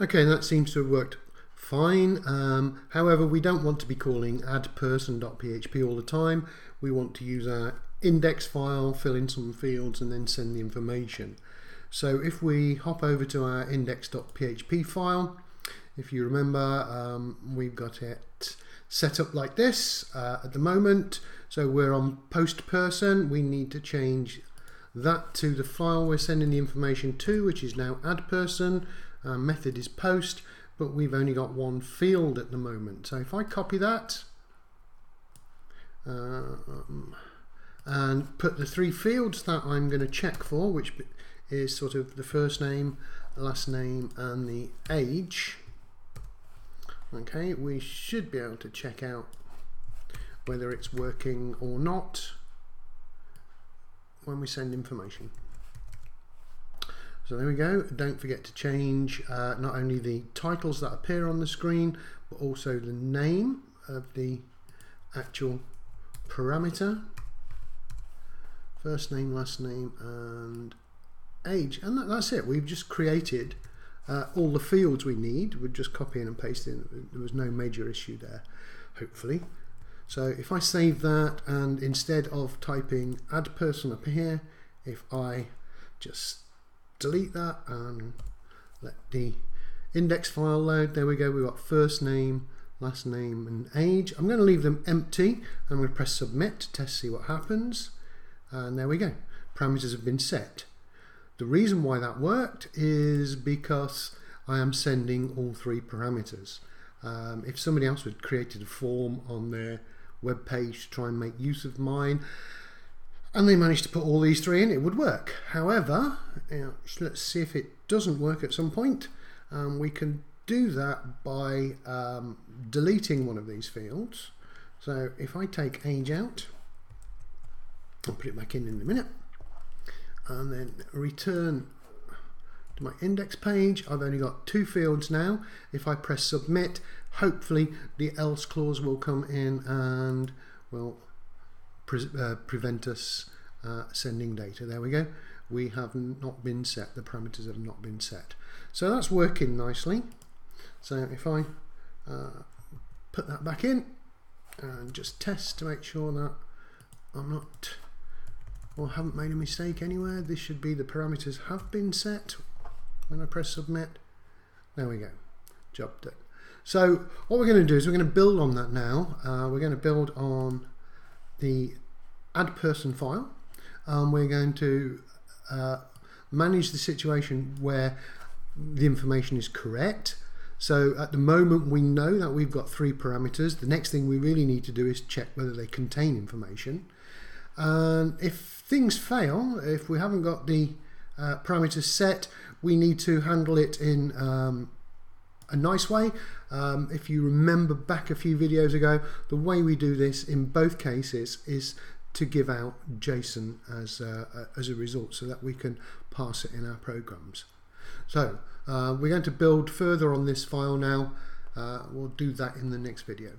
Okay, that seems to have worked fine. However, we don't want to be calling addPerson.php all the time. We want to use our index file, fill in some fields, and then send the information. So if we hop over to our index.php file, if you remember, we've got it set up like this at the moment. So we're on post person. We need to change that to the file we're sending the information to, which is now add person. Method is post, but we've only got one field at the moment. So if I copy that and put the three fields that I'm going to check for, which is sort of the first name, last name, and the age. Okay, we should be able to check out whether it's working or not when we send information. So there we go. Don't forget to change not only the titles that appear on the screen, but also the name of the actual parameter. First name, last name, and age. And that's it. We've just created all the fields we need. We're just copying and pasting. There was no major issue there, hopefully. So if I save that, and instead of typing add person up here, if I just delete that and let the index file load, there we go. We've got first name, last name, and age. I'm going to leave them empty. I'm going to press submit to test, see what happens. And there we go. Parameters have been set. The reason why that worked is because I am sending all three parameters. If somebody else had created a form on their web page to try and make use of mine, and they managed to put all these three in, it would work. However, let's see if it doesn't work at some point. We can do that by deleting one of these fields. So if I take age out, I'll put it back in a minute, and then return to my index page. I've only got two fields now. If I press submit, hopefully the else clause will come in and will prevent us sending data. There we go. We have not been set. The parameters have not been set. So that's working nicely. So if I put that back in and just test to make sure that I'm not, or haven't made a mistake anywhere, this should be the parameters have been set. When I press submit, there we go, job done. So what we're going to do is we're going to build on that now. We're going to build on the add person file. We're going to manage the situation where the information is correct. So at the moment we know that we've got three parameters. The next thing we really need to do is check whether they contain information. And if things fail, if we haven't got the parameters set, we need to handle it in a nice way. If you remember back a few videos ago, the way we do this in both cases is to give out JSON as a result so that we can pass it in our programs. So we're going to build further on this file now. We'll do that in the next video.